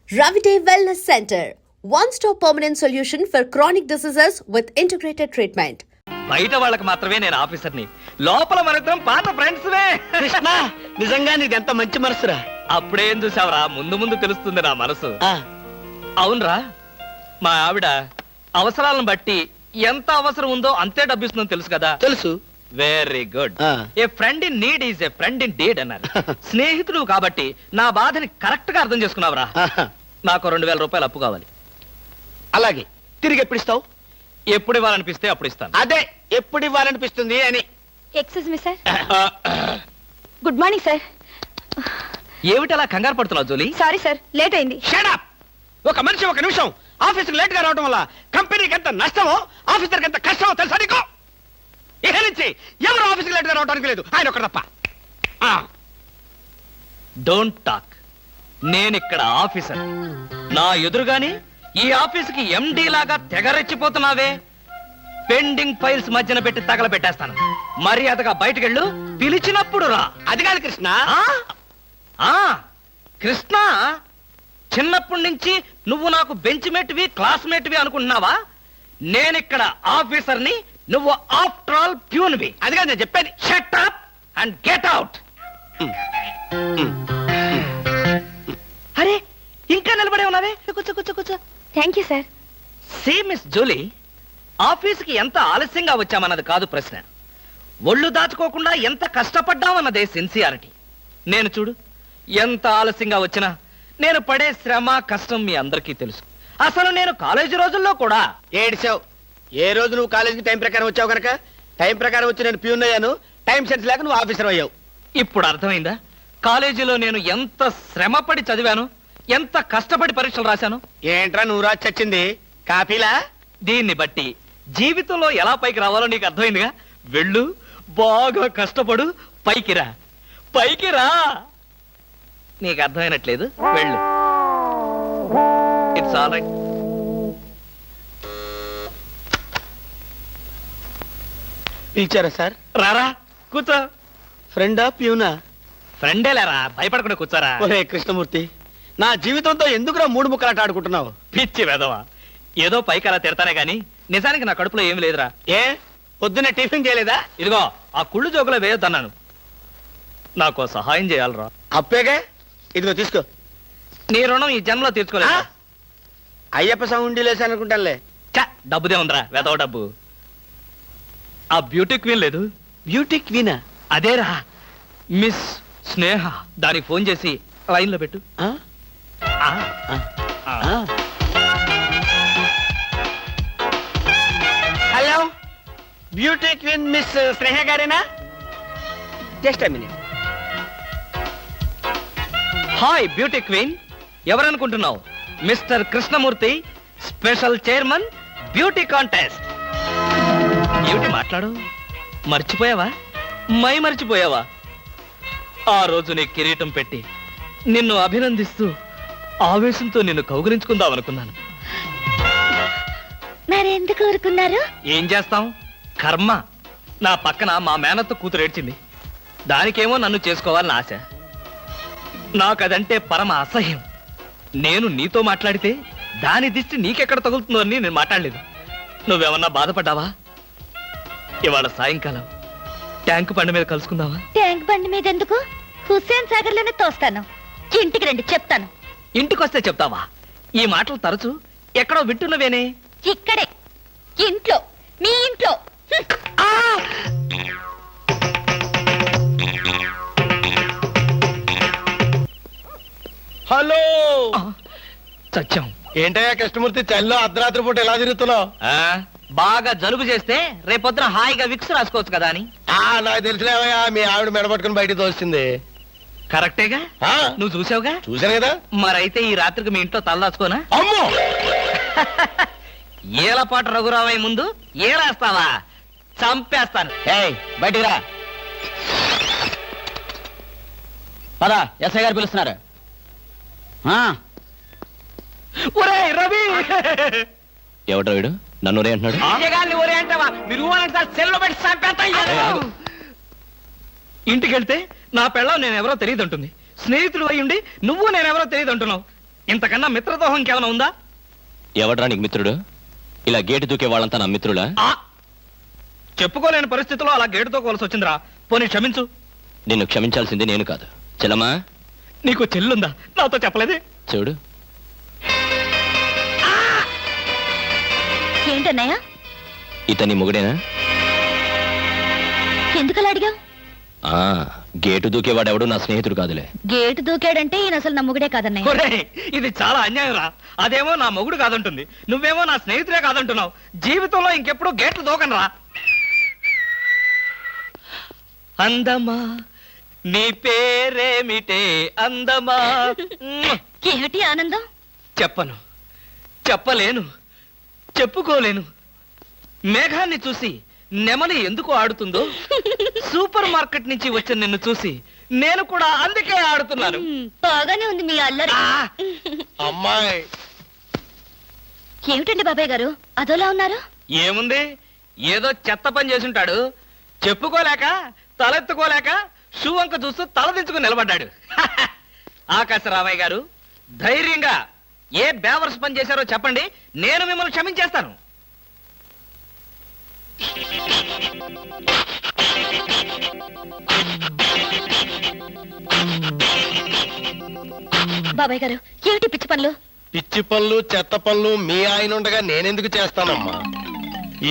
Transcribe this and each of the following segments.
Ravide Wellness Center, one-stop permanent solution for chronic diseases with integrated treatment. బయట వాళ్ళకి మాత్రమే నేను ఆఫీసర్ని, లోపల మరిద్దరం పాత ఫ్రెండ్స్వే. కృష్ణ, నిజంగా నీది ఎంత మంచి మనసురా. అప్పుడేం చూసావరా, ముందు ముందు తెలుస్తుంది నా మనసు. అవునరా, మా ఆవిడ అవసరాలను బట్టి ఎంత అవసరం ఉందో అంతే డబ్బిస్తుందో తెలుసు కదా. తెలుసు. Very good. A friend in need is a friend in deed అన్నారు. స్నేహితుడు కాబట్టి నా బాధని కరెక్ట్ గా అర్థం చేసుకున్నావురా. నాకు 2000 రూపాయలు అప్పు కావాలి. అలాగే, తిరిగి ఎప్పుడు ఇస్తావు? ఎప్పుడు ఇవ్వాలనిపిస్తే అప్పుడు ఇస్తాను. అదే, ఎప్పుడు ఇవ్వాలనిపిస్తుంది అని. Excuse me sir. Good morning sir. ఏమిటలా కంగారు పడుతున్నావు జోలీ? సారీ సార్, లేట్ అయింది. Shut up. ఒక మనిషి ఒక నిమిషం ఆఫీసుకు లేట్ గా రావడం వల్ల కంపెనీకి ఎంత నష్టమో, ఆఫీసర్కి ఎంత కష్టమో తెలుసా నీకు? ఇక నుంచి ఎవరు ఆఫీసుకు లేట్ గా రావడానికి లేదు, ఆయన ఒకటి తప్ప. Don't talk. నేనిక్కడ ఆఫీసర్. నా ఎదురుగాని ఈ ఆఫీసుకి ఎండి లాగా తెగరెచ్చిపోతున్నావే. పెండింగ్ ఫైల్స్ మధ్యన పెట్టి తగలబెట్టేస్తాను. మర్యాదగా బయటకెళ్ళు, పిలిచినప్పుడు రా. అది కాదు కృష్ణ. కృష్ణ, చిన్నప్పటి నుంచి నువ్వు నాకు బెంచ్ మేట్వి, క్లాస్మేట్వి అనుకుంటున్నావా? నేనిక్కడ ఆఫీసర్ని, నువ్వు ఆఫ్టర్ ఆల్ ప్యూన్వి. అది కాదు నేను చెప్పేది. Shut up and get out. అరే, ఇంకా నిలబడే ఉన్నావే? కూర్చో కూర్చో కూర్చో. Thank you sir. See miss Julie, ఆఫీసుకి ఎంత ఆలస్యంగా వచ్చామన్నది కాదు ప్రశ్న. ఒళ్ళు దాచుకోకుండా ఎంత కష్టపడ్డామన్నదే సిన్సియారిటీ. నేను చూడు, ఎంత ఆలస్యంగా వచ్చినా నేను పడే శ్రమ కష్టం మీ అందరికీ తెలుసు. అసలు నేను కాలేజీ రోజుల్లో కూడా ఏడిచావు. ఏ రోజు నువ్వు కాలేజీకి టైం ప్రకారం వచ్చావు కనుక టైం ప్రకారం వచ్చి నేను ప్యూన్ అయ్యాను. టైం సెన్స్ లేక నువ్వు ఆఫీసర్ అయ్యావు. ఇప్పుడు అర్థమైందా కాలేజీలో నేను ఎంత శ్రమపడి చదివాను, ఎంత కష్టపడి పరీక్షలు రాశాను? ఏంట్రా నువ్వు రాసి చచ్చింది? కాపీలా? దీన్ని బట్టి జీవితంలో ఎలా పైకి రావాలో నీకు అర్థమైందిగా. వెళ్ళు, బాగా కష్టపడు, పైకి రా. పైకి రా. నీకు అర్థమైనట్లేదు, వెళ్ళు. It's all right. పిలిచారా సార్? రారా, కూర్చో. ఫ్రెండా ప్యూనా? ఫ్రెండే లేరా, భయపడకుండా కూర్చోరా. ఒరే కృష్ణమూర్తి, నా జీవితంతో ఎందుకురా మూడు ముక్కలాట ఆడుకుంటున్నావు? పిచ్చి వెదవా, ఏదో పైకి అలా తిడతానే గాని నిజానికి నా కడుపులో ఏమి లేదురా. ఏ, పొద్దున్న టిఫిన్ చేయలేదా? ఇదిగో ఆ కుళ్ళు జోకులో వేయొద్దన్నాను. నాకు సహాయం చేయాలరా. అప్పేగా, ఇదిగో తీసుకో. నీ రుణం ఈ జన్మలో తీర్చుకోలేదు. అయ్యప్ప సౌండి లేసానుకుంటానులే. డబ్బుదే ఉందిరా, వెదవ డబ్బు. ఆ బ్యూటీ క్వీన్ లేదు? బ్యూటీ క్వీనా? అదేరా, మిస్ స్నేహ. దానికి ఫోన్ చేసి లైన్ లో పెట్టు. Hello, beauty queen miss Sneha గారేనా? Just minute. Hi beauty queen, ఎవరనుకుంటున్నావు? Mister Krishnamurthy, special chairman, beauty contest. ఏమిటి మాట్లాడు? మర్చిపోయావా? మర్చిపోయావా? ఆ రోజు నీ కిరీటం పెట్టి నిన్ను అభినందిస్తూ ఆవేశంతో నిన్ను కౌగిలించుకుందాం అనుకున్నాను. మరెందుకు ఊరుకున్నారు? ఏం చేస్తాం, కర్మ. నా పక్కన మా మేనత్త కూతురు ఏడ్చింది. దానికేమో నన్ను చేసుకోవాలని ఆశ. నాకదంటే పరమ అసహ్యం. నేను నీతో మాట్లాడితే దాని దిష్టి నీకెక్కడ తగులుతుందో అని నేను మాట్లాడలేదు. నువ్వేమన్నా బాధపడ్డావా? ఇవాళ సాయంకాలం ట్యాంక్ బండి మీద కలుసుకుందావా? ట్యాంక్ బండి మీద ఎందుకు? హుస్సేన్ సాగర్ లోనే తోస్తాను. ఇంటికి రండి, చెప్తాను. ఇంటికొస్తే చెప్తావా? ఈ మాటలు తరచు ఎక్కడో వింటున్నవేనే. ఇక్కడే, ఇంట్లో, మీ ఇంట్లో. హలో. సత్యం, ఏంటయ్యా కృష్ణమూర్తి, చల్లో అర్ధరాత్రి పూట ఎలా తిరుగుతున్నావు? బాగా జలుబు చేస్తే రేపొద్దున హాయిగా విక్స్ రాసుకోవచ్చు కదా అని. నాకు తెలిసినవయ్యా, మీ ఆవిడ మెడపట్టుకుని బయటికి తోస్తుంది. కరెక్టేగా, నువ్వు చూసావుగా. చూశాను కదా. మరైతే ఈ రాత్రికి మీ ఇంట్లో తలదాచుకోనా? అమ్మో, ఏలపాటు రఘురావయ్య ముందు ఏలేస్తావా? చంపేస్తాను. బయటికి రా. పదా, ఎస్ఐ గారు పిలుస్తున్నారు. ఒరేయ్ రవి! ఎవడ్రా వీడు? నన్ను ఒరే అంటున్నాడు. ఒరే అంటావా? మీరు సెల్లో పెట్టి చంపేస్తా. ఇంటికెళ్తే నా పెళ్ళం నేనెవరో తెలియదు అంటుంది. స్నేహితుడు అయ్యుండి నువ్వు నేనెవరో తెలియదు అంటున్నావు. ఇంతకన్నా మిత్రదోహం ఇంకేమైనా ఉందా? ఎవడ్రా నీకు మిత్రుడు? ఇలా గేటు దూకే వాళ్ళంతా నా మిత్రులా? ఆ చెప్పుకోలేని పరిస్థితిలో అలా గేటుతో కోల్సి వచ్చిందిరా. పోనీ క్షమించు. నిన్ను క్షమించాల్సింది నేను కాదు. చెల్లమ్మా, నీకు చెల్లుందా? నాతో చెప్పలేదే. చూడు, ఏంటన్నయ్య? ఇతని మొగుడేనా? ఎందుకలా అడిగావు? ఆ, గేటు దూకేవాడెవడు నా స్నేహితుడు కాదులే. గేటు దూకాడంటే ఈయన అసలు నమ్ముగుడే కాదన్నయ్య. ఒరేయ్, ఇది చాలా అన్యాయం రా. అదేమో నా మొగుడు కాదంటుంది, నువ్వేమో నా స్నేహితుడే కాదంటున్నావు. జీవితంలో ఇంకెప్పుడు గేట్లు దూకను రా. అందమా నీ పేరేమిటే అందమా? ఏమిటి ఆనందం? చెప్పను, చెప్పలేను, చెప్పుకోలేను. మేఘాన్ని చూసి నెమలి ఎందుకు ఆడుతుందో, సూపర్ మార్కెట్ నుంచి వచ్చిన నిన్ను చూసి నేను కూడా అందుకే ఆడుతున్నాను. బాగానే ఉంది మీ అల్లరి. అమ్మాయి ఏమిటండి బాబాయ్ గారు అదోలా ఉన్నారు? ఏముంది, ఏదో చెత్త పని చేసుంటాడు. చెప్పుకోలేక తలెత్తుకోలేక షూ వంక చూస్తూ తలదించుకుని నిలబడ్డాడు. ఆకాశరామయ్య గారు, ధైర్యంగా ఏ బేవర్స్ పని చేశారో చెప్పండి, నేను మిమ్మల్ని క్షమించేస్తాను. బాబాయ్ గారు ఏమిటి పిచ్చి పనులు? పిచ్చి పనులు చెత్త పనులు మీ ఆయన ఉండగా నేనెందుకు చేస్తానమ్మా?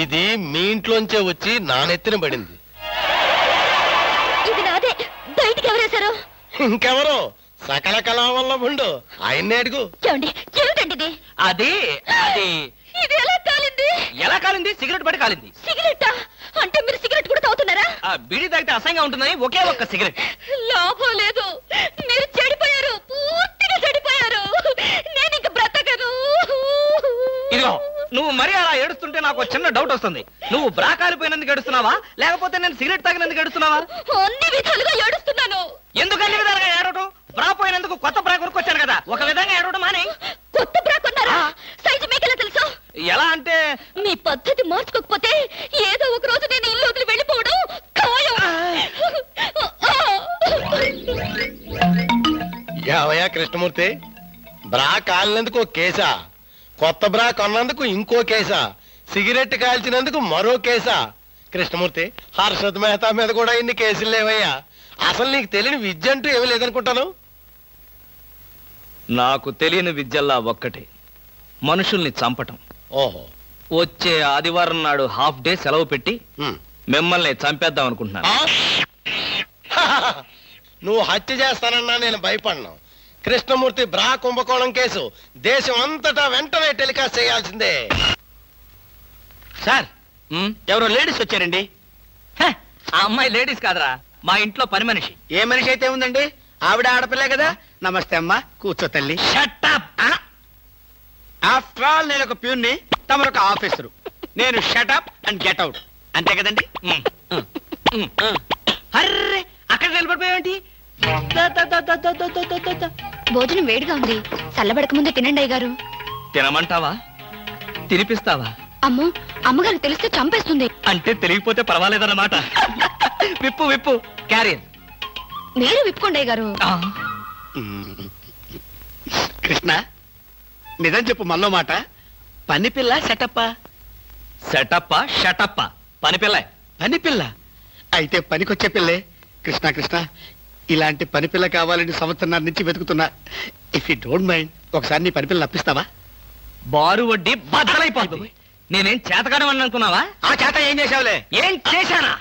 ఇది మీ ఇంట్లోంచే వచ్చి నా నెత్తిన పడింది. ఇది నాదే, బయటికి ఎవరేశారు? ఇంకెవరో సకల కళా వల్ల ఉండు ఆయన్నే అడుగు. ఏమండి ఏమిటండి ఇది? అది అది ఇది ఎలా కాలింది? ఎలా కాలింది? సిగరెట్ పడి కాలింది. సిగరెట్టా? అంటే మీరు సిగరెట్ కూడా తాగుతున్నారా? ఆ బీడీ తాగితే అసహ్యంగా ఉంటుందని ఒకే ఒక్క సిగరెట్. లాభం లేదు, మీరు చెడిపోయారు, పూర్తిగా చెడిపోయారు. నేను ఇంక బ్రతకను. ఇదిగో, నువ్వు మరీ అలా ఏడుస్తుంటే నాకు ఒక చిన్న డౌట్ వస్తుంది. నువ్వు బ్రా కాలిపోయినందుకు ఏడుస్తున్నావా, లేకపోతే నేను సిగరెట్ తాగినందుకు ఏడుస్తున్నావా? అన్ని విధాలుగా ఏడుస్తున్నాను. ఎందుకు అన్ని విధాలుగా ఏడవటం? బ్రా పోయినందుకు కొత్త బ్రా కొనుక్కొచ్చాను కదా, ఒక విధంగా ఏడవడం మానే. కొత్త బ్రా కొన్నారా? సైజు మీకెలా తెలుసు? ఎలా అంటే మీ పద్ధతి మార్చుకోకపోతే ఏదో ఒక రోజు నేను ఇల్లు వదిలి వెళ్ళిపోవడం ఖాయం. యావయ్యా కృష్ణమూర్తి, బ్రా కాలినందుకు ఒక కేసా, కొత్త బ్రా కొన్నందుకు ఇంకో కేసా, సిగరెట్ కాల్చినందుకు మరో కేసా? కృష్ణమూర్తి, హర్షద్ మెహతా మీద కూడా ఇన్ని కేసులు లేవయ్యా. అసలు నీకు తెలియని విద్య అంటూ ఏమీ లేదనుకుంటాను. నాకు తెలియని విద్యల్లా ఒక్కటే, మనుషుల్ని చంపటం. ఓహో, వచ్చే ఆదివారం నాడు హాఫ్ డే సెలవు పెట్టి ఉమ్. మిమ్మల్ని చంపేద్దాం అనుకుంటున్నాను. ఆ? నువ్వు హత్య చేస్తానన్నా నేను భయపడను. కృష్ణమూర్తి బ్రా కుంభకోణం కేసు దేశం అంతటా వెంటనే టెలికాస్ట్ చేయాల్సిందే. సార్, ఉమ్, ఎవరో లేడీస్ వచ్చారండి. హ, ఆ అమ్మాయి లేడీస్ కాదురా, మా ఇంట్లో పని మనిషి. ఏ మనిషి అయితే ఉందండి, ఆవిడ ఆడపిల్లే కదా. నమస్తే అమ్మా, కూర్చో తల్లి. Shut up! ఆఫ్టర్ ఆల్ నేను ఒక ప్యూన్ని, తమరు ఒక ఆఫీసరు. నేను షటప్ అండ్ గెట్ అవుట్, అంతే కదండి? ఉమ్, ఉమ్, ఉమ్. అర్రే, అక్కడ నిలబడిపోయావేంటి? దా, దా, దా, దా, దా, దా, దా, దా, దా. భోజనం వేడిగా ఉంది, చల్లబడక ముందే తినండి అయ్యగారు. తినమంటావా? తినిపిస్తావా? అమ్మో, అమ్మగారు తెలిస్తే చంపేస్తుంది. అంటే తెలియకపోతే పర్వాలేదన్నమాట. విప్పు విప్పు, క్యారియర్. మీరు విప్పుకోండి అయ్యగారు. కృష్ణ, నిజం చెప్పు, మనలో మాట. పని పిల్ల సెటప్పా? సెటప్ప షటప్ప, పని పిల్ల. పని పిల్ల అయితే పనికొచ్చే పిల్లే. కృష్ణ కృష్ణ, ఇలాంటి పని పిల్ల కావాలని సంవత్సరం నుంచి వెతుకుతున్నా. ఇఫ్ యూ డోంట్ మైండ్, ఒకసారి నీ పని పిల్లని అప్పిస్తావా? బారు వడ్డీ బద్దలైపోతుంది. నేనేం చేతకాడమని అనుకున్నావా? ఆ చేత ఏం చేసావులే? ఏం చేశానా?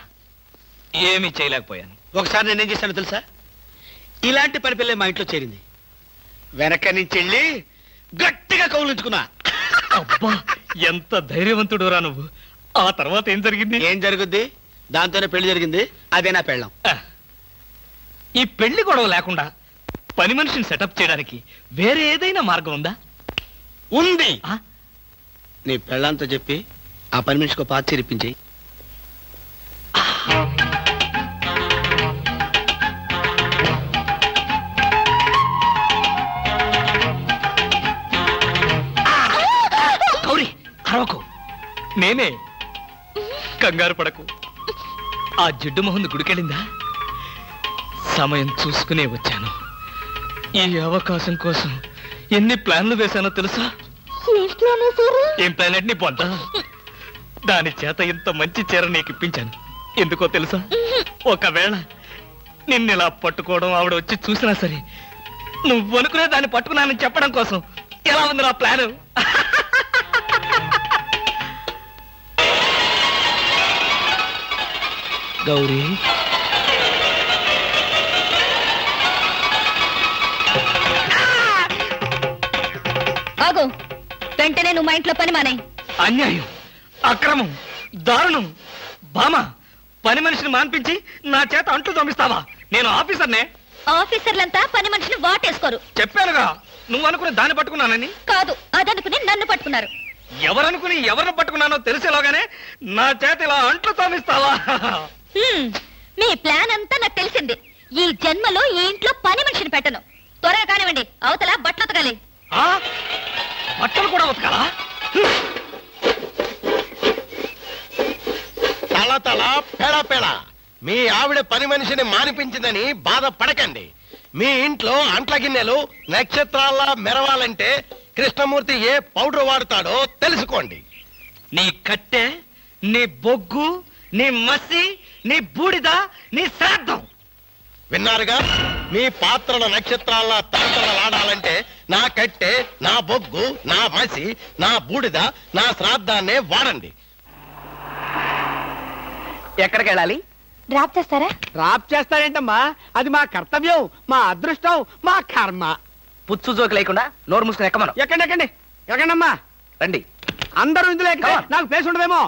ఏమీ చేయలేకపోయాను. ఒకసారి నేనేం చేశానో తెలుసా? ఇలాంటి పని పిల్లే మా ఇంట్లో చేరింది. వెనక నుంచి వెళ్ళి గట్టిగా కౌలించుకున్నా. అబ్బా, ఎంత ధైర్యవంతుడు రా నువ్వు. ఆ తర్వాత ఏం జరిగింది? ఏం జరుగుద్ది? దాంతోనే పెళ్లి జరిగింది. అదే నా పెళ్ళం. ఈ పెళ్లి గొడవ లేకుండా పని మనిషిని సెటప్ చేయడానికి వేరే ఏదైనా మార్గం ఉందా? ఉంది. ఆ? నీ పెళ్ళంతో చెప్పి ఆ పని మనిషికి పాత చిరిపించి. గౌరీ, అరవకు. నేనే. కంగారు పడకు. ఆ జిడ్డు మొహంది గుడికెళ్ళిందా? సమయం చూసుకునే వచ్చాను. ఈ అవకాశం కోసం ఎన్ని ప్లాన్లు వేశానో తెలుసా? ఏం ప్లాన్ అంటే నీ పొంత? దాని చేత ఇంత మంచి చీర నీకు ఇప్పించాను. ఎందుకో తెలుసా? ఒకవేళ నిన్నిలా పట్టుకోవడం ఆవిడ వచ్చి చూసినా సరే నువ్వు అనుకునే దాన్ని పట్టుకున్నానని చెప్పడం కోసం. ఎలా ఉంది నా ప్లాన్? గౌరీ, ఆగు. వెంటనే నువ్వు మా ఇంట్లో పని మానే. అన్యాయం, అక్రమం, దారుణం. బామ, పని మనిషిని మాన్పించి నా చేత అంట్లు తోమిస్తావా? నేను ఆఫీసర్నే. ఆఫీసర్లంతా పని మనిషిని వాటేసుకోరు. చెప్పానుగా నువ్వు అనుకుని దాన్ని పట్టుకున్నానని. కాదు, అదనుకుని నన్ను పట్టుకున్నారు. ఎవరనుకుని ఎవరిని పట్టుకున్నానో తెలిసేలాగానే నా చేత ఇలా అంట్లు తోమిస్తావా? మీ ప్లాన్ అంతా నాకు తెలిసింది. ఈ జన్మలో ఈ ఇంట్లో పని మనిషిని పెట్టను. త్వరగా కానివ్వండి, అవతల బట్టలు ఉతకాలి. ఆ? బట్టలు కూడా ఉతకాలా? తల తల పెడ పెడ మీ ఆవిడ పని మనిషిని మానిపించిందని బాధపడకండి. మీ ఇంట్లో అంట్ల గిన్నెలు నక్షత్రాల్లా మెరవాలంటే కృష్ణమూర్తి ఏ పౌడర్ వాడతాడో తెలుసుకోండి. నీ కట్టె, నీ బొగ్గు, నీ మసి, నీ బూడిద, నీ శ్రాద్ధం. విన్నారుగా? మీ పాత్రల నక్షత్రాల్లా తలతలలాడాలంటే నా కట్టె, నా బొగ్గు, నా మసి, నా బూడిద, నా శ్రాద్ధాన్నే వాడండి. ఎక్కడికి వెళ్ళాలి? డ్రాప్ చేస్తారా? డ్రాప్ చేస్తారేంటమ్మా? అది మా కర్తవ్యం, మా అదృష్టం, మా కర్మ. పుచ్చు జోకి లేకుండా నోరు మూసుకుని ఎక్కమను. ఎక్కండి ఎక్కండి ఎక్కండమ్మా. రండి. అందరూ ఇందులో ఎక్కితే నాకు ప్లేస్ ఉండదేమో.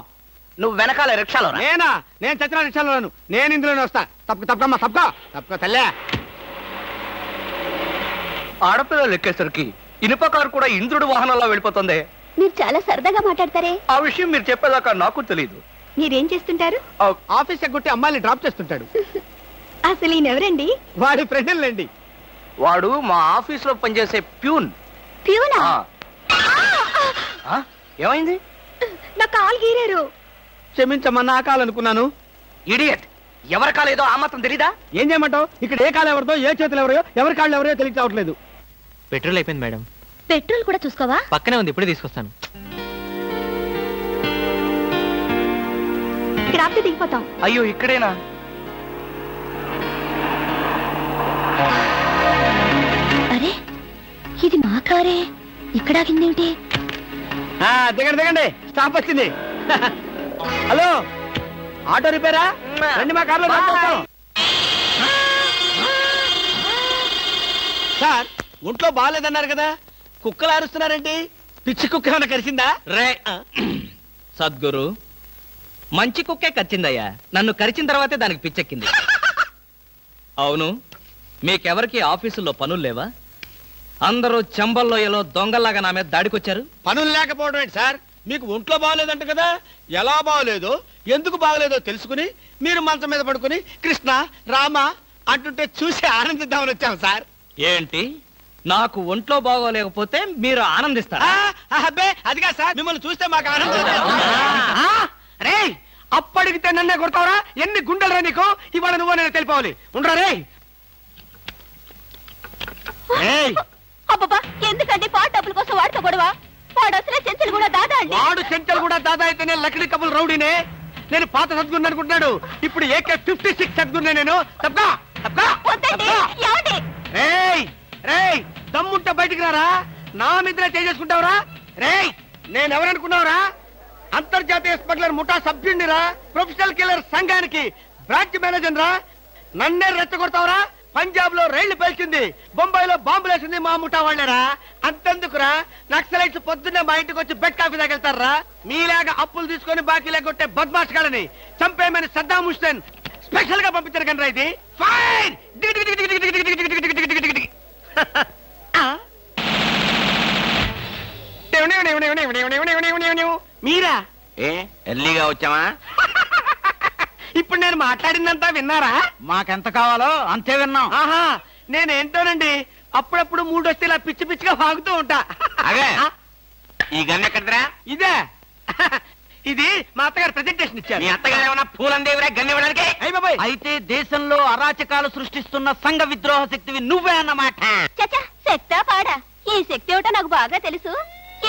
నువ్వు వెనకాల రిక్షాలో రా. నేనా? నేను చచ్చిన రిక్షాలోను. నేను ఇందులోనే వస్తా. తప్పకమ్మా, తప్పుకో తల్లే. ఆడపిల్లలు ఎక్కేసరికి ఇనుప కారు కూడా ఇంద్రుడు వాహనంలో వెళ్ళిపోతుంది. మీరు చాలా సరదాగా మాట్లాడతారే. ఆ విషయం మీరు చెప్పేదాకా నాకు తెలియదు. మీరేం చేస్తుంటారు? ఆఫీస్ ఎగ్గొట్టి అమ్మాయిని డ్రాప్ చేస్తుంటాడు. అసలు ఈయనెవరండి? వాడి ఫ్రెండ్లండి. వాడు మా ఆఫీస్ లో పనిచేసే ప్యూన్. ప్యూనా? ఏమైంది? నా కాలు గీరారు. క్షమించమ్మా, నా కాలనుకున్నాను. ఇడియట్, ఎవరి కాలేదో ఆ మాత్రం తెలీదా? ఏం చేయమంటావు? ఇక్కడ ఏ కాలు ఎవరితో, ఏ చేతులు ఎవరో, ఎవరి కాళ్ళు ఎవరో తెలియక రావట్లేదు. పెట్రోల్ అయిపోయింది మేడం. పెట్రోల్ కూడా చూసుకోవా? పక్కనే ఉంది, ఇప్పుడే తీసుకొస్తాను. ఇక్కడ ఆపితే దిగిపోతాం. అయ్యో, ఇక్కడేనా? అరే, ఇది మా కారే. ఇక్కడ ఆగిందేమిటి? దిగండి దిగండి, స్టాప్ వచ్చింది. హలో, ఆటో రిపేరా? రండి, మా కార్లో డ్రాప్ చేస్తాం. సార్, ఒంట్లో బాగాలేదన్నారు కదా, కుక్కలు అరుస్తున్నారేంటి? పిచ్చి కుక్క ఏమైనా కరిచిందా? రే సద్గురు, మంచి కుక్కే కరిచిందయ్యా. నన్ను కరిచిన తర్వాతే దానికి పిచ్చెక్కింది. అవును, మీకెవరికి ఆఫీసుల్లో పనులు లేవా? అందరూ చెంబల్లోయలో దొంగల్లాగా నా మీద దాడికొచ్చారు. పనులు లేకపోవడం ఏంటి సార్? మీకు ఒంట్లో బాగలేదంట కదా, ఎలా బాగలేదో, ఎందుకు బాగలేదో తెలుసుకుని మీరు మంచం మీద పడుకుని కృష్ణ రామ అంటుంటే చూసి ఆనందిద్దామని వచ్చాం సార్. ఏంటి, నాకు ఒంట్లో బాగోలేకపోతే మీరు ఆనందిస్తారా? అబ్బే, అదిగా సార్, మిమ్మల్ని చూస్తే మాకు ఆనందం. రే, అప్పడిగితే నన్నే కొడతావరా? ఎన్ని గుండెలరా నీకు? ఇవాళ నువ్వు నేను తెలిపోవాలి. ఉండరా రే. అబ్బబ్బా, ఎందుకండి పాట డబ్బుల కోసం వాడితో గొడవ? వాడు అసలే చెంచలు కూడా దాదా అండి. వాడు చెంచలు కూడా దాదా అయితే నేను లక్డీ కబుల్ రౌడీనే. నేను పాత సద్గురు అనుకుంటున్నాడు. ఇప్పుడు AK-56 సద్గురునే నేను. తప్పగా వద్దండి, ఏమండి? రేయ్, దమ్ముంటే బయటికి రారా. నా మీద చేసుకుంటావురా? రేయ్, నేనెవరనుకున్నావురా? అంతర్జాతీయ స్మగ్లర్ ముఠా సభ్యుడిరా, ప్రొఫెషనల్ కిల్లర్ సంఘానికి బ్రాంచ్ మేనేజర్ రా. నన్నే రెచ్చగొడతావురా? పంజాబ్ లో రైళ్లు పేల్చింది, బొంబాయిలో బాంబులేసింది మా ముఠా వాళ్ళరా. అంతెందుకురా, నక్సలైట్స్ పొద్దున్నే మా ఇంటికి వచ్చి బెడ్ కాఫీ తాగెళ్తారా? మీలాగా అప్పులు తీసుకొని బాకీ లేకొట్టే బద్మాష్ గాలని చంపేయమని సద్దాం హుస్సేన్ స్పెషల్ గా పంపించారు కనరా. ఇది ఫైన్. మీరా? ఎర్లీగా వచ్చావా? ఇప్పుడు నేను మాట్లాడిందంతా విన్నారా? మాకెంత కావాలో అంతే విన్నాం. ఆహా, నేనేంటోనండి, అప్పుడప్పుడు మూడు వస్తే ఇలా పిచ్చి పిచ్చిగా వాగుతూ ఉంటా. అదే, ఈ గన్ ఎక్కడరా? ఇదే. ఇది మా అత్తగారు ప్రెజెంటేషన్ ఇచ్చారు. మీ అత్తగారు ఏమన్నా పూలందేవిరా గన్ ఇవ్వడానికి? అయ్య బాబాయ్, అయితే దేశంలో అరాచకాలు సృష్టిస్తున్న సంఘ విద్రోహ శక్తివి నువ్వే అన్నమాట. చచ్చా, చెత్తా పాడా. ఈ శక్తి ఏమిటో నాకు బాగా తెలుసు.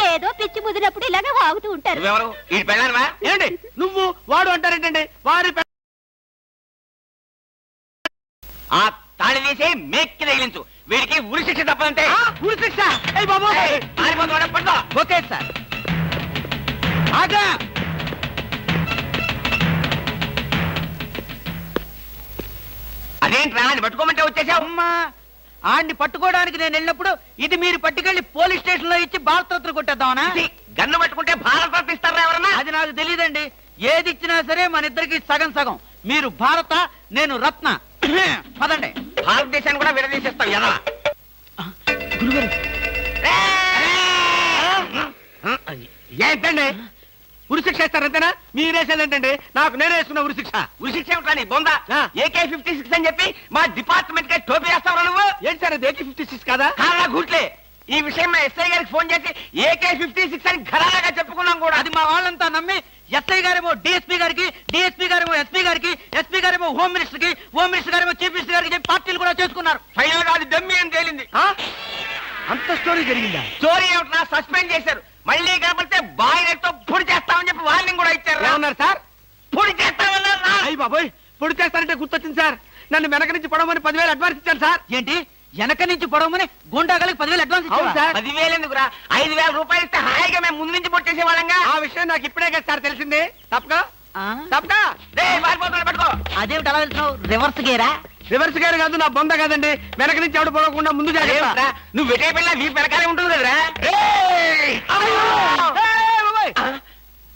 ఏదో పిచ్చి ముదిరినప్పుడు ఇలాగే వాగుతూ ఉంటారు. నువ్వెవరు ఈ పెళ్ళానవా ఏంటి నువ్వు వాడు అంటారేంటండి వారి ఆ తాళి తీసి మేక్కి తగిలించు. వీడికి ఉరి శిక్ష తప్పదంటే ఉరి శిక్ష ఏయ్ బాబు పారిపోతున్నాడు, పట్టుకో. ఓకే సార్ ఆగా అదేంట్రా అని పట్టుకోమంటే వచ్చేసావు. అమ్మా ఆడిని పట్టుకోవడానికి నేను వెళ్ళినప్పుడు ఇది మీరు పట్టుకెళ్లి పోలీస్ స్టేషన్ లో ఇచ్చి భారతరత్న కొట్టేద్దామనా ఇది గన్ను పట్టుకుంటే భారత ఇస్తారా ఎవరన్నా? అది నాకు తెలియదండి ఏది ఇచ్చినా సరే మన ఇద్దరికి సగం సగం మీరు భారత నేను రత్న పదండి భారతదేశాన్ని కూడా విడదీసేస్తావు ఎలా? గురుగారు ఏంటండి ఉరిశిక్ష ఇస్తారు అంతేనా మీరేసేదేంటండి నాకు నేనే వేసుకున్న ఉరిశిక్ష ఉరి శిక్ష ఏమిట్రా నీ బొంద? ఆ. AK-56 అని చెప్పి మా డిపార్ట్మెంట్ కి టోపీ వేస్తావు నువ్వు. ఏంటి సార్ అది AK-56 కాదా కాలా గుట్లే. ఈ విషయం మా ఎస్ఐ గారికి ఫోన్ చేసి AK-56 అని ఘరాగా చెప్పుకున్నాం కూడా. అది మా వాళ్ళంతా నమ్మి ఎస్ఐ గారేమో డిఎస్పీ గారికి డిఎస్పీ గారేమో ఎస్పీ గారికి ఎస్పీ గారేమో హోమ్ మినిస్టర్ కి హోమ్ మినిస్టర్ గారేమో చీఫ్ మినిస్టర్ గారికి చెప్పి పార్టీలు కూడా చేసుకున్నారు ఫైనల్ గా అది దమ్మి అని తేలింది. ఆ? అంత స్టోరీ జరిగిందా స్టోరీ ఏమిట్రా సస్పెండ్ చేశారు. మళ్ళీ కనపడితే బాయిలర్తో పొడి చేస్తామని చెప్పి వార్నింగ్ కూడా ఇచ్చారు. ఏమన్నారు సార్ పొడి చేస్తామన్నారు. అయ్యి బాబోయ్ పొడి చేస్తానంటే గుర్తొచ్చింది సార్ నన్ను వెనక నుంచి పడవమని 10,000 అడ్వాన్స్ ఇచ్చాను సార్ ఏంటి వెనక నుంచి పడవమని గుండాగలకి 10,000 అడ్వాన్స్ ఇచ్చాను సార్ 10,000 ఎందుకురా? 5,000 రూపాయలు ఇస్తే హాయిగా మేము ముందు నుంచి పొట్టేసే వాళ్ళంగా. ఆ విషయం నాకు ఇప్పుడే కదా సార్ తెలిసింది తప్పగా తప్పగా పారిపోతున్నాడు, పట్టుకో. అదేమిటి అలా వెళ్తున్నావు రివర్స్ గేరా రివర్స్ గేర్ కాదు నా బొంద కాదండి వెనక నుంచి ఎవడు పడకుండా ముందు జాగ్రత్త అదేమిట్రా? నువ్వు వెటే పిల్ల నీ వెనకాలే ఉంటుంది కదరా.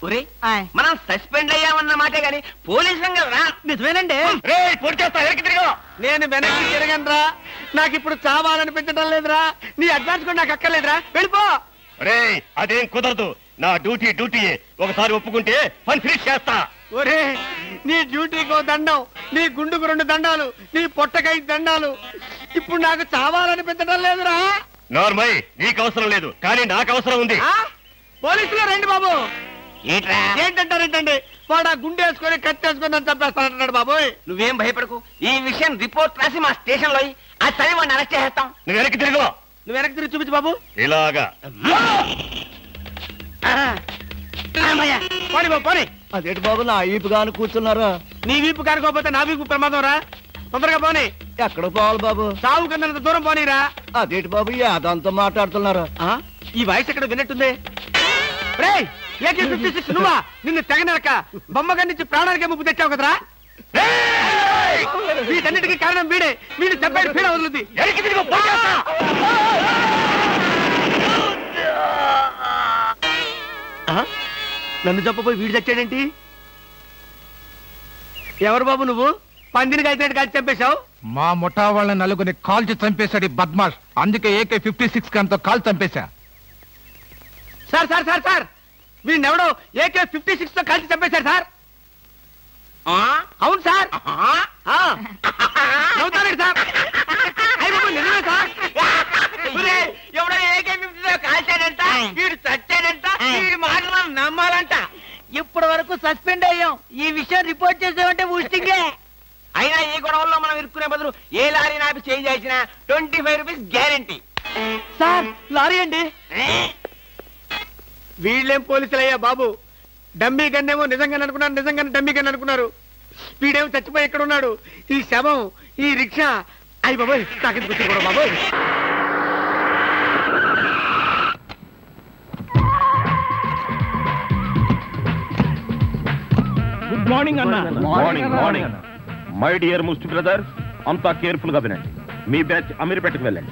ఒరేయ్, మనం సస్పెండ్ అయ్యామన్న మాటే గాని పోలీసులం కదరా. నిజమేనండి పొడి చేస్తా వెనక్కి తిరిగి. నేను వెనక్కి తిరగనరా నాకు ఇప్పుడు చావాలనిపించడం లేదురా నీ అడ్వాన్స్ కూడా నాకు అక్కర్లేదురా వెళ్ళిపో అదేం కుదరదు. నా డ్యూటీ ఒకసారి ఒప్పుకుంటే పని ఫినిష్ చేస్తా. ఒరే నీ డ్యూటీకో దండం నీ గుండుకు 2 దండాలు నీ పొట్టకై దండాలు ఇప్పుడు నాకు చావాలనిపించడం లేదురా నార్మల్ నీకు అవసరం లేదు కానీ నాకు అవసరం ఉంది. ఆ? పోలీసులు రండి బాబు ఏంట్రా? ఏంటంటారేంటండి వాడు ఆ గుండె వేసుకొని కత్తి వేసుకొని నన్ను చంపేస్తానంటున్నాడు బాబోయ్ నువ్వేం భయపడకు. ఈ విషయం రిపోర్ట్ రాసి మా స్టేషన్ లో ఆ చదివి వాడిని అరెస్ట్ చేస్తాం. నువ్వు వెనక్కి తిరుగు. నువ్వు వెనక్కి తిరిగి చూపించు బాబు ఇలాగా పోనీ బాబు పోనీ అదేంటి బాబు నా ఈపు గాని కూర్చున్నారా? నీ వీపు కానుకోకపోతే నా వీపు ప్రమాదం రా తొందరగా పోనీ ఎక్కడ పోవాలి బాబు? సాగు కింద దూరం పోనీరా అదేంటి బాబు అదంతా మాట్లాడుతున్నారా? ఈ వాయిస్ ఎక్కడ విన్నట్టుంది రేయ్ AK-56 నువ్వా నిన్ను తెగనరక బొమ్మగారి నుంచి ప్రాణానికే ముప్పు తెచ్చావు కదరా వీటన్నిటికీ కారణం వీడే వీడు చెప్పాడు పీడ వదులుద్ది వెనక్కి తిరుగు, పోయి చేస్తా. నన్ను చెప్పబోయి వీడు చచ్చాడేంటి ఎవరు బాబు నువ్వు పందిని కలిసినట్టు కలిసి చంపేశావు మా ముఠా వాళ్ళ నలుగురిని కాల్చి చంపేశాడు ఈ బద్మాష్. అందుకే AK-56 గన్తో కాల్ చంపేశా. సార్ సార్ సార్ సార్ వీడినెవడో AK-56 తో కలిసి చంపేశారు సార్ అవును సార్ నవ్వుతారండి సార్ అయ్య బాబు నిజమే సార్ ఒరేయ్, ఎవడో AK-50 కాల్చాడంట, వీడు చచ్చాడంట, వీడి మాటలు మనం నమ్మాలంట. ఇప్పటి వరకు సస్పెండ్ అయ్యాం ఈ విషయం రిపోర్ట్ చేసామంటే ఊస్టింగే అయినా ఈ గొడవల్లో మనం ఇరుక్కునే బదులు ఏ లారీ నాపి చేంజ్ చేసినా 25 రూపీస్ గ్యారంటీ. సార్ లారీ అండి వీళ్ళేం పోలీసులయ్యా బాబు డమ్మీ గన్నేమో నిజంగానే అనుకున్నారు నిజంగానే డమ్మీ గన్ అనుకున్నారు వీడేమో చచ్చిపోయి ఎక్కడ ఉన్నాడు ఈ శవం ఈ రిక్షా అయ్యి బాబోయ్ నాకెందుకు వచ్చింది కూడా బాబోయ్ గుడ్ మార్నింగ్ అన్న. మార్నింగ్ మై డియర్ ముస్ట్ బ్రదర్స్, అంతా కేర్ఫుల్ గా వినండి. మీ బ్యాచ్ అమీర్పేటకు వెళ్ళండి.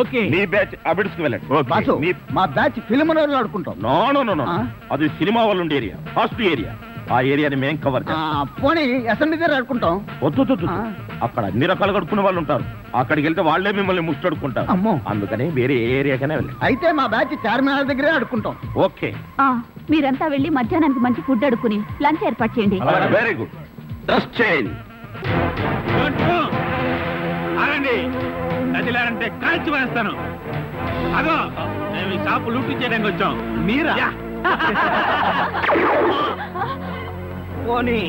ఓకే మీ బ్యాచ్ అబిడ్స్ కి వెళ్ళండి. బాసు మీ- మా బ్యాచ్ ఫిల్మ్ ఆడుకుంటాం. నో నో నో నో ఆ? అది సినిమా వాళ్ళు ఉండే ఏరియా, ఫస్ట్ ఏరియా. ఆ ఏరియాని మేం కవర్ చేస్తాం. పోనీ అసెంబ్లీ దగ్గర ఆడుకుంటాం. వద్దు వద్దు, వద్దు. ఆ. అక్కడ అన్ని రకాలుగా అడుకునే వాళ్ళు ఉంటారు. అక్కడికి వెళ్తే వాళ్ళే మిమ్మల్ని ముష్టడుకుంటారు. అమ్మో. అందుకని వేరే ఏ ఏరియాకనే వెళ్ళండి. అయితే మా బ్యాచ్ చార్మినార్ దగ్గరే ఆడుకుంటాం. ఓకే, మీరంతా వెళ్ళి మధ్యాహ్నానికి మంచి ఫుడ్ అడుక్కుని లంచ్ ఏర్పాటు చేయండి. Very good. Dress change. ఆగండి, కదిలారంటే కాల్చి వేస్తాను. అదో మేము ఈ షాపు లూటీ చేయడానికి వచ్చాం. మీరా? పోనీ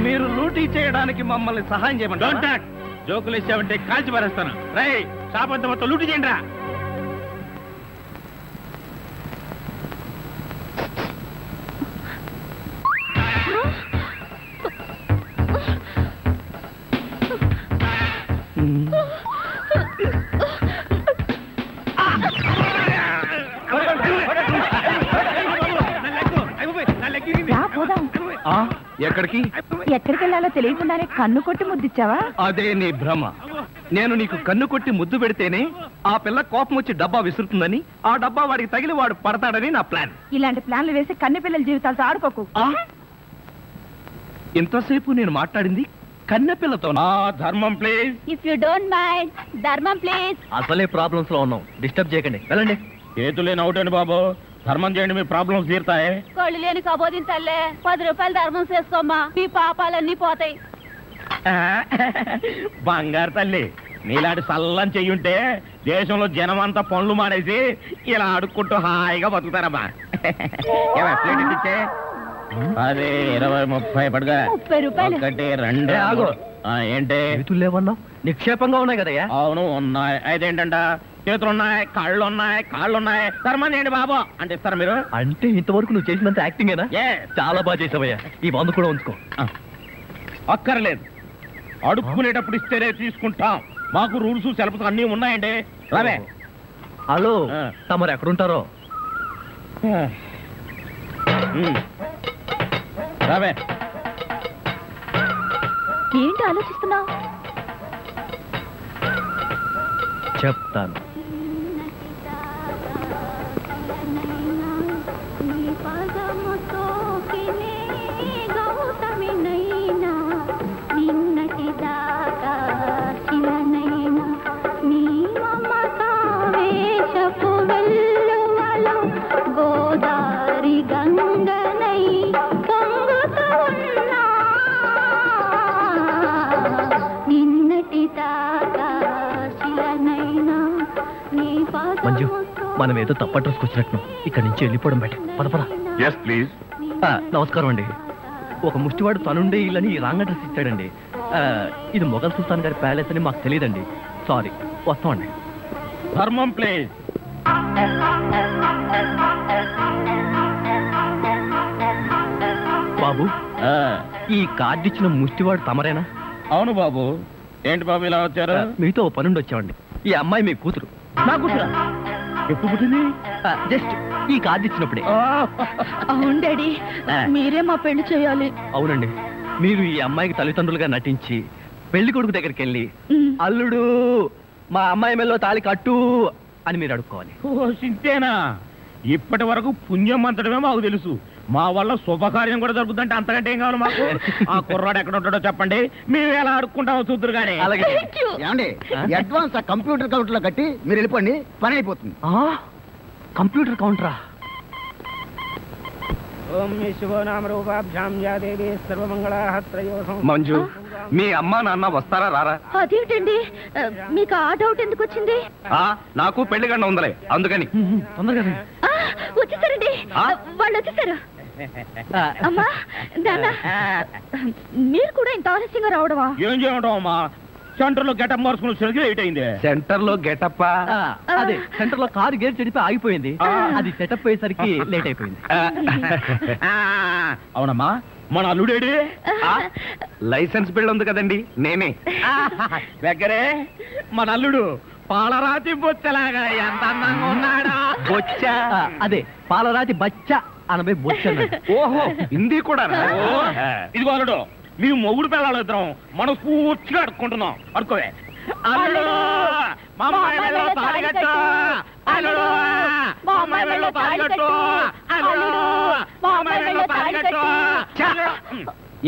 మీరు లూటీ చేయడానికి మమ్మల్ని సహాయం చేయమంటారా? డోంట్. జోకులు ఇచ్చావంటే కాల్చి పారేస్తాను. రై షాప్ అంతా మొత్తం లూటీ చేయండి రా. ఎక్కడికి? ఎక్కడికి వెళ్ళాలో తెలియకుండానే కన్ను కొట్టి ముద్దిచ్చావా? అదే నీ భ్రమ. నేను నీకు కన్ను కొట్టి ముద్దు పెడితేనే ఆ పిల్ల కోపం వచ్చి డబ్బా విసురుతుందని, ఆ డబ్బా వాడికి తగిలి వాడు పడతాడని నా ప్లాన్. ఇలాంటి ప్లాన్లు వేసి కన్నె పిల్లల జీవితాలతో ఆడుకోకు. ఇంతసేపు నేను మాట్లాడింది కన్నెపిల్లతో. ధర్మం please. If you don't mind, ధర్మం ప్లీజ్. అసలే ప్రాబ్లమ్స్ లో ఉన్నాం, డిస్టర్బ్ చేయకండి, వెళ్ళండి. చేతులేని అవుటండి బాబు, ధర్మం చేయండి, మీ ప్రాబ్లమ్స్ తీరుతాయి. కొళ్ళు లేని కబోదింతల్లే 10 రూపాయలు ధర్మం చేసుకోమ్మా, మీ పాపాలన్నీ పోతాయి. బంగారు తల్లి, నీలాంటి సల్లం చెయ్యుంటే దేశంలో జనం అంతా పనులు మానేసి ఇలా అడుక్కుంటూ హాయిగా బతుకుతారమ్మా. ఇచ్చే 10, 20, 30 పడగా. 30 రూపాయలు. 1, 2. ఆగు. ఏంటి? చేతులు లేవన్నావు, నిక్షేపంగా ఉన్నాయి కదయ్యా. అవును ఉన్నాయి. అయితే ఏంటంట, చేతులు ఉన్నాయి, కాళ్ళు ఉన్నాయి, కాళ్ళు ఉన్నాయి, ధర్మం చేయండి బాబు అంటే ఇస్తారా మీరు? అంటే ఇంతవరకు నువ్వు చేసినంత యాక్టింగేనా? చాలా బాగా చేసావయ్యా. ఈ మందు కూడా ఉంచుకో. అక్కర్లేదు, అడుక్కునేటప్పుడు ఇస్తేనే తీసుకుంటాం. మాకు రూల్స్ సెలవులు అన్నీ ఉన్నాయండి. రావే. హలో, తమరు ఎక్కడుంటారో? రావే. ఏంటి ఆలోచిస్తున్నావు? చెప్తాను. గోదారి గంగనై పొంగుతూ ఉన్నా, నిన్నటి దాకా శిలనైనా నీ మంజు, మనం ఏదో తప్ప అడ్రస్కి వచ్చినట్టు ఇక్కడి నుంచి వెళ్ళిపోవడం బయట. పద పద. Yes please. నమస్కారం అండి. ఒక ముష్టివాడు తనుండే ఇల్లని రాంగ్ అడ్రస్ ఇచ్చాడండి. ఇది మొఘల్ సుల్తాన్ గారి ప్యాలెస్ అని మాకు తెలియదండి. సారీ, వస్తామండి. ధర్మం ప్లీజ్. బాబు, ఈ కార్డు ఇచ్చిన ముష్టివాడు తమరేనా? అవును బాబు. ఏంటి బాబు ఇలా వచ్చారు? మీతో ఓ పనుండి వచ్చామండి. ఈ అమ్మాయి మీ కూతురు. నా కూతురా? ఎప్పుడు పుట్టింది? జస్ట్ ఈ కార్డు ఇచ్చినప్పుడే. అవును డాడీ, మీరే మా పెళ్లి చేయాలి. అవునండి, మీరు ఈ అమ్మాయికి తల్లిదండ్రులుగా నటించి పెళ్లి కొడుకు దగ్గరికి వెళ్ళి అల్లుడు మా అమ్మాయి మెల్లో తాళి కట్టు అని మీరు అడుక్కోవాలి. ఓ సింతేనా? ఇప్పటి వరకు పుణ్యం అంతటమే మాకు తెలుసు. మా వల్ల శుభకార్యం కూడా జరుగుతుందంటే అంతకంటే ఏం కావాలి మాకు? ఆ కుర్రాడు ఎక్కడ ఉంటాడో చెప్పండి, మేము ఎలా అడుక్కుంటామో చూద్దరు కానీ. అలాగే. ఏమండి, అడ్వాన్స్ ఆ కంప్యూటర్ కౌంటర్ లో కట్టి మీరు వెళ్ళిపోండి, పని అయిపోతుంది. కంప్యూటర్ కౌంటరా? మంజు, మీ అమ్మా నాన్న వస్తారా రారా? అదేంటండి, మీకు ఆ డౌట్ ఎందుకు వచ్చింది? నాకు పెళ్లి గంట ఉందలే, అందుకని. తొందరగా రండి. వచ్చేసారండి, వాళ్ళు వచ్చేసారు. అమ్మా నాన్న, మీరు కూడా ఇంత ఆలస్యంగా రావడమా? ఏం చేయమంటావు అమ్మా, సెంటర్ లో గెటప్ మార్చుకుని వచ్చేసరికి లేట్ అయింది. సెంటర్ లో గెటప్? అదే, సెంటర్ లో కారు గేర్ చెడిపి ఆగిపోయింది. అది సెటప్ అయ్యేసరికి లేట్ అయిపోయింది. అవునమ్మా, మన అల్లుడేడి? లైసెన్స్ బిల్ ఉంది కదండి, నేనే. దగ్గరే మన అల్లుడు పాలరాతి బొచ్చలాగా ఎంత అందంగా ఉన్నాడా. బొచ్చ? అదే, పాలరాతి బచ్చ అనబై బొచ్చ. ఓహో, హిందీ కూడా. ఇదిగో అల్లుడు, మీ మొగుడు పిల్లలు ఇద్దరం మనం పూర్తిగా అడుక్కుంటున్నాం. అడుకోవే. అల్లుడు, మా అమ్మాయి మెడలో తాళి కట్టు. అల్లుడు, మా అమ్మాయి మెడలో తాళి కట్టు. అల్లుడు, మా అమ్మాయి మెడలో తాళి కట్టు.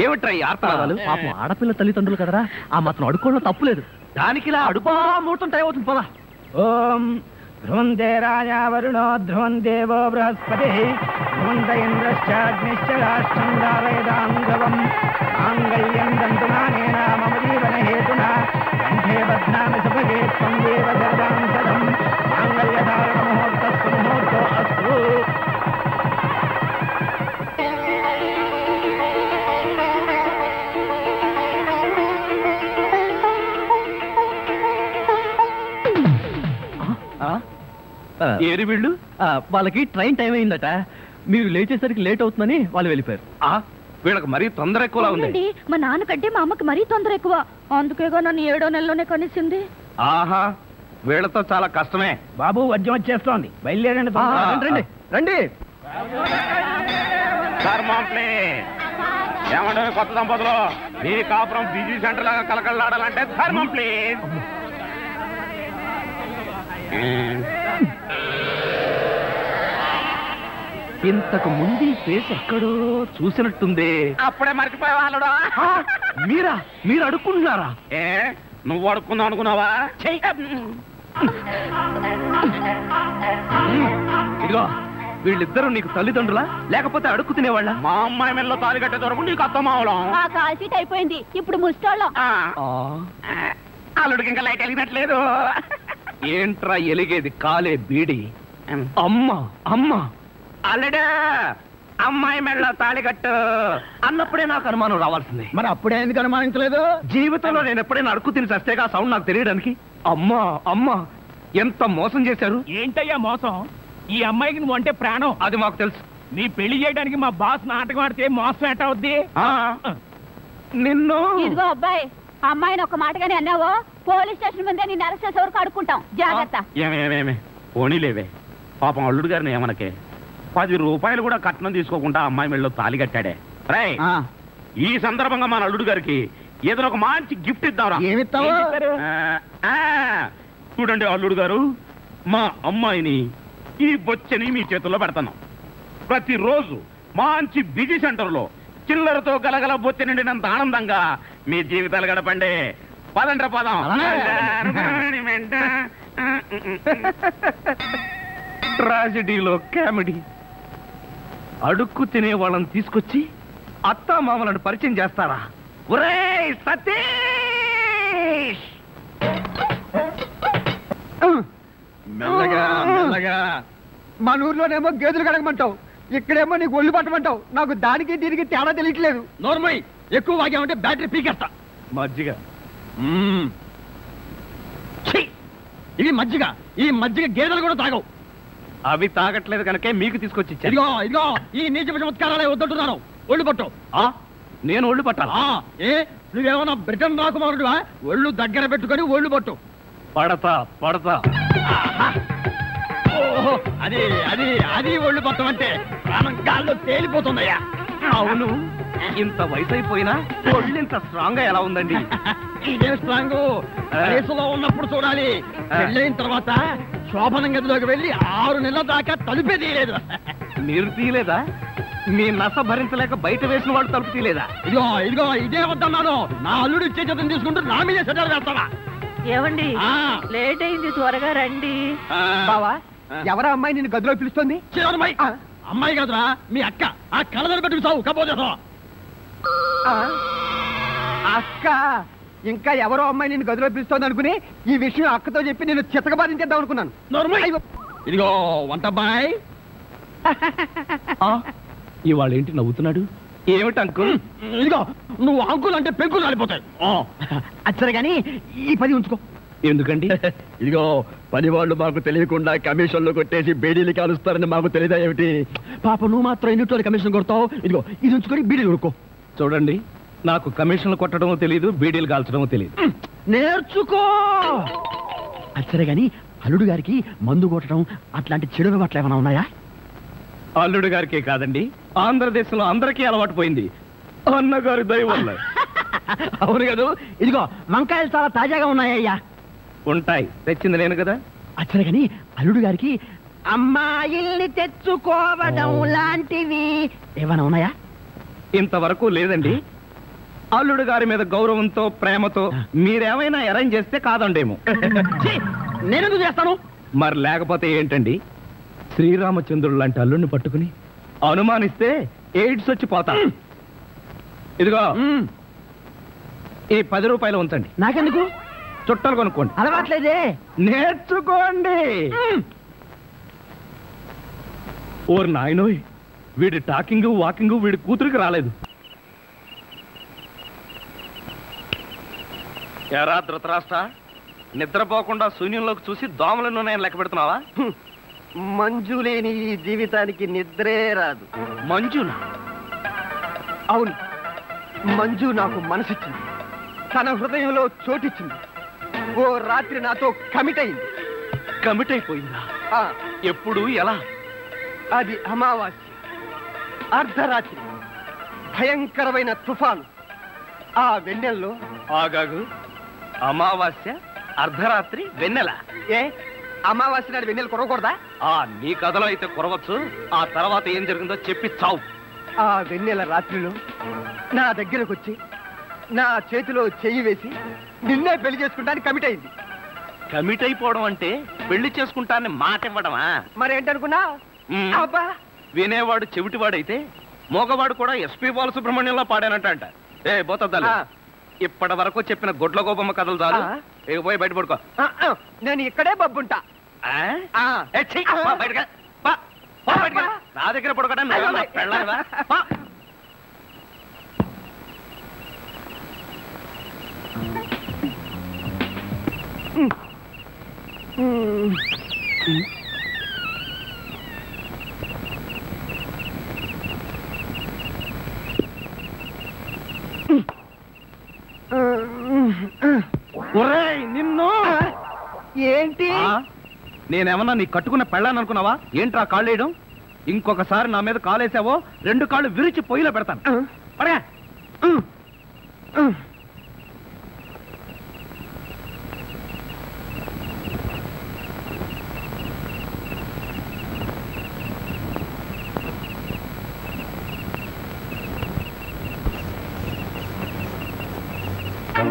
ఏమిట్రా ఈ ఆర్తనాదాలు? పాపం ఆడపిల్ల తల్లిదండ్రులు కదరా, ఆ మాత్రం అడుక్కోవడం తప్పులేదు. దానికి ఇలా అడుపా ముహూర్తం టైం అవుతుంది. పదా. ఓం ధ్రువందే రాజా వరుణో ధ్రువం దేవో బృహస్పతి ధ్రువంత ఇంద్రశ్చాగ్నిశ్చ రాష్ట్రం దారయదాం ధ్రువం మాంగళ్యం దంతునానేన మమ జీవన హేతునా కంఠే బధ్నామి సుభగే త్వం దేవ సర్వాం సదం మాంగళ్యధారణ ముహూర్తస్సు ముహూర్తో అస్తు. ఏరి వీళ్ళు, వాళ్ళకి ట్రైన్ టైం అయిందట. మీరు లేచేసరికి లేట్ అవుతుందని వాళ్ళు వెళ్ళిపోయారు. వీళ్ళకి మరీ తొందర ఎక్కువలా ఉంది. అవునండి, మా నాన్నకంటే మా అమ్మకి మరీ తొందర ఎక్కువ. అందుకేగా నన్ను 7వ నెలలోనే కనిసింది. ఆహా, వీళ్ళతో చాలా కష్టమే. బాబు వద్యం వచ్చేస్తోంది, బయలుదేరండి. రండి రండి. ఏమంటే కొత్త దంపతులు, మీ కాపురం బిజీ సెంటర్ లాగా కలకలాడాలంటే ధర్మం ప్లీజ్. ఇంతకు ముందు ఈ ఫేస్ ఎక్కడో చూసినట్టుంది. అప్పుడే మర్చిపోయే వాళ్ళడా? మీరు అడుక్కుంటున్నారా? ఏ నువ్వు అడుక్కుందాం అనుకున్నావా? ఇదిగో, వీళ్ళిద్దరూ నీకు తల్లిదండ్రులా లేకపోతే అడుక్కు తినేవాళ్ళ? మా అమ్మాయి మెల్లో తాలి కట్టే దొరకు నీకు అత్తమావలం. ఆ కాల్ సీట్ అయిపోయింది, ఇప్పుడు ముస్టాళ్ళం. అల్లుడికి ఇంకా లైట్ వెలిగినట్లేదు. ఏంట్రా ఎలిగేది? కాలే బీడి. అమ్మ అమ్మ అల్లుడా, అమ్మాయి మెళ్ళ తాళి కట్టు అన్నప్పుడే నాకు అనుమానం రావాల్సింది. మరి అప్పుడే ఎందుకు అనుమానించలేదు? జీవితంలో నేను ఎప్పుడైనా అడుక్కు తిని చస్తేగా సౌండ్ నాకు తెలియడానికి. అమ్మా అమ్మా, ఎంత మోసం చేశారు. ఏంటయ్యా మోసం? ఈ అమ్మాయికి నువ్వు అంటే ప్రాణం. అది మాకు తెలుసు. నీ పెళ్లి చేయడానికి మా బాస్ నాటకం ఆడితే మోసం ఎట్ట అవుద్ది? నిన్ను ఇదిగో అబ్బాయి, అమ్మాయిని ఒక మాటగానే అన్నావో పోలీస్ స్టేషన్ ముందే నిన్ను అరెస్ట్ చేసే వరకు అడుక్కుంటాం. జాగ్రత్త. ఏమేమేమే పోనీలేవే, పాపం అల్లుడు గారిని ఏమనకే. 10 రూపాయలు కూడా కట్నం తీసుకోకుండా అమ్మాయి మెళ్ళలో తాళి కట్టాడే. రై, ఈ సందర్భంగా మన అల్లుడు గారికి ఏదైనా ఒక మంచి గిఫ్ట్ ఇద్దాంరా. ఏమిస్తావు? చూడండి అల్లుడు గారు, మా అమ్మాయిని ఈ బొచ్చని మీ చేతుల్లో పెడతాను. ప్రతిరోజు మంచి బిజీ సెంటర్లో చిల్లరతో గలగల బొచ్చ నిండినంత ఆనందంగా మీ జీవితాలు గడపండి. పదండ్ర పదం. ట్రాజడీలో కామెడీ. అడుక్కు తినే వాళ్ళని తీసుకొచ్చి అత్తా మామలను పరిచయం చేస్తారా? ఒరేయ్ సతీష్! మెల్లగా మెల్లగా. మన ఊర్లోనేమో గేదెలు కడగమంటావు, ఇక్కడేమో నీకు ఒళ్ళు పట్టమంటావు. నాకు దానికి దీనికి తేడా తెలియట్లేదు. నోర్మై, ఎక్కువ వాగామంటే బ్యాటరీ పీకేస్తా. మజ్జిగ. ఇది మజ్జిగ. ఈ మజ్జిగ గేదెలు కూడా తాగవు. అవి తాగట్లేదు కనుకే మీకు తీసుకొచ్చి ఇచ్చాను. ఇదిగో ఇదిగో, ఈ నీచ చమత్కారాలే వద్దంటున్నాను. ఒళ్ళు పట్టు. నేను ఒళ్ళు పట్టాలా? ఏ నువ్వేమన్నా బ్రిటన్ రాకుమారుడువా? ఒళ్ళు దగ్గర పెట్టుకొని ఒళ్ళు పట్టు. పడతా పడతా. ఓహో, అది అది అది ఒళ్ళు పట్టం అంటే ప్రాణం గాల్లో తేలిపోతుందయ్యా. అవును, ఇంత వయసు అయిపోయినా ఒళ్ళు ఇంత స్ట్రాంగ్ గా ఎలా ఉందండి? ఇదే స్ట్రాంగ్ వయసులో ఉన్నప్పుడు చూడాలి. పెళ్ళైన తర్వాత శోభనం గదిలోకి వెళ్ళి 6 నెలల దాకా తలుపే తీయలేదు. మీరు తీయలేదా? మీ నస భరించలేక బయట వేసిన వాళ్ళు తలుపు తీయలేదా? ఇదిగో ఇదిగో, ఇదే వద్దన్నాను. నా అల్లుడు ఇచ్చే చేతం తీసుకుంటూ నా మీదే సెటర్ వేస్తావా? ఏమండి, లేట్ అయింది, త్వరగా రండి. బావా, ఎవరా అమ్మాయి నిన్ను గదిలో పిలుస్తుంది? అమ్మాయి కాదురా, మీ అక్క. ఆ కళ్ళదర పెట్టుకు సావు కపోతే. అక్క? ఇంకా ఎవరో అమ్మాయి నిన్ను గదిలో పిలుస్తోంది అనుకుని ఈ విషయం అక్కతో చెప్పి నేను చితకబాధించేద్దాం అనుకున్నాను. ఇదిగో వంటబ్బాయ్. ఇవాళ ఏంటి నవ్వుతున్నాడు? ఏమిటి అంకుల్? ఇదిగో, నువ్వు అంకుల్ అంటే పెంకులు రాలిపోతాయి. అచ్చరే గాని ఈ 10 ఉంచుకో. ఎందుకండి? ఇదిగో, పని వాళ్ళు మాకు తెలియకుండా కమిషన్లు కొట్టేసి బేడీలు కాలుస్తారని మాకు తెలియదా ఏమిటి? పాప నువ్వు మాత్రం ఎన్నిట్లో కమిషన్ కొడతావు. ఇదిగో, ఇది ఉంచుకొని బీడీలు కొడుకో. చూడండి, నాకు కమిషన్లు కొట్టడమో తెలియదు, బీడీలు కాల్చడమో తెలియదు. నేర్చుకో. అచ్చరే గాని అల్లుడు గారికి మందు కొట్టడం అట్లాంటి చెడు అలవాట్లు ఏమైనా ఉన్నాయా? అల్లుడు గారికే కాదండి, ఆంధ్రదేశంలో అందరికీ అలవాటు పోయింది అన్నగారి దయ వల్ల. అవును కదా. ఇదిగో, వంకాయలు చాలా తాజాగా ఉన్నాయ్యా. ఉంటాయి, తెచ్చింది నేను కదా. అచ్చరే గాని అల్లుడు గారికి అమ్మాయిల్ని తెచ్చుకోవడం లాంటివి ఏమైనా ఉన్నాయా? ఇంతవరకు లేదండి. అల్లుడు గారి మీద గౌరవంతో ప్రేమతో మీరేమైనా అరేంజ్ చేస్తే కాదండేమో. నేనెందుకు చేస్తాను? మరి లేకపోతే ఏంటండి? శ్రీరామచంద్రుడు లాంటి అల్లుడిని పట్టుకుని అనుమానిస్తే ఎయిడ్స్ వచ్చి పోతా. ఇదిగో, ఈ 10 రూపాయలు ఉంచండి. నాకెందుకు? చుట్టాలు కొనుక్కోండి. అలవాట్లేదే. నేర్చుకోండి. ఓర్ నాయనోయ్, వీడి టాకింగ్ వాకింగ్ వీడి కూతురికి రాలేదు. ఎరా ధృతరాష్ట్ర, నిద్రపోకుండా శూన్యంలోకి చూసి దోమలను నేను లెక్క పెడుతున్నావా? మంజు లేని ఈ జీవితానికి నిద్రే రాదు. మంజున అవును, మంజు నాకు మనసిచ్చింది, తన హృదయంలో చోటిచ్చింది. ఓ రాత్రి నాతో కమిట్ అయింది. కమిట్ అయిపోయిందా? ఆ, ఎప్పుడు ఎలా? అది అమావాస్య, అర్ధరాత్రి, భయంకరమైన తుఫాను. ఆ వెన్నెల్లో ఆగాగు. అమావాస్య, అర్ధరాత్రి, వెన్నెల. ఏ అమావాస్య నాడు వెన్నెలు కురవకూడదా? నీ కథలో అయితే కురవచ్చు. ఆ తర్వాత ఏం జరిగిందో చెప్పి చావు. ఆ వెన్నెల రాత్రిలో నా దగ్గరకు వచ్చి నా చేతిలో చెయ్యి వేసి నిన్నే పెళ్లి చేసుకుంటానికి కమిట్ అయింది. కమిట్ అయిపోవడం అంటే పెళ్లి చేసుకుంటానని మాట ఇవ్వడమా? మరేంటనుకున్నా? మ్మ్. అబ్బా, వినేవాడు చెవిటివాడైతే మోగవాడు కూడా ఎస్పీ బాలసుబ్రహ్మణ్యంలో పాడానంట. ఏ బోతద్దాలు, ఆ. ఇప్పటి వరకు చెప్పిన గొడ్ల గోపమ్మ కథలు చాలు. ఆ. ఇక పోయి బయట పడుకో. నేను ఇక్కడే బబ్బుంటా. ఆ? ఏ, ఛీ, పో బయటకు. పో, పో బయటకు. నా దగ్గర పడుకోవడం పెళ్ళావా? నిన్ను ఏంటి? నేనేమన్నా నీ కట్టుకున్న పెళ్ళాను అనుకున్నావా? ఏంట్రా కాళ్ళేయడం? ఇంకొకసారి నా మీద కాలేసావో 2 కాళ్ళు విరిచి పొయ్యిలో పెడతాను. పడగా.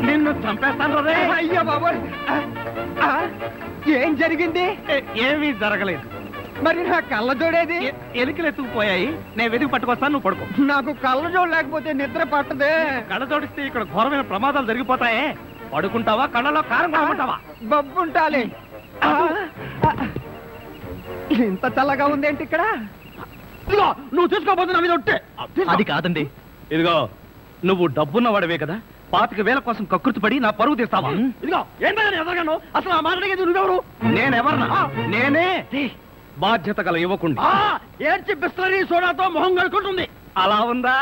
నిన్ను చంపేస్తాను రే. అయ్యో బాబోయ్, ఏం జరిగింది? ఏమీ జరగలేదు. మరి నా కళ్ళ జోడేది? ఎలికలు ఎత్తుకుపోయాయి. నేను వెతికి పట్టుకొస్తాను, నువ్వు పడుకో. నాకు కళ్ళ జోడు లేకపోతే నిద్ర పట్టదే. కళ్ళ జోడిస్తే ఇక్కడ ఘోరమైన ప్రమాదాలు జరిగిపోతాయే. పడుకుంటావా, కళ్ళలో కారం కొట్టుకుంటావా? బబ్బుంటాలి. ఇంత చల్లగా ఉందేంటి ఇక్కడ? ఇదిగో నువ్వు చూసుకోబోతు నా మీద ఒట్టే. అది కాదండి. ఇదిగో నువ్వు డబ్బున్న వాడివే కదా, 25,000 కోసం కకృతి పడి నా పరువు తీస్తావా? ఇదిగో ఏంటని ఎదగను, అసలు ఆ మాటకి నువ్వెవరు? నేనెవరన్నా? నేనే బాధ్యత గల యువకుండి. ఏడ్చి బిస్లరీ సోడాతో మొహం కడుకుంటుంది. అలా ఉందా?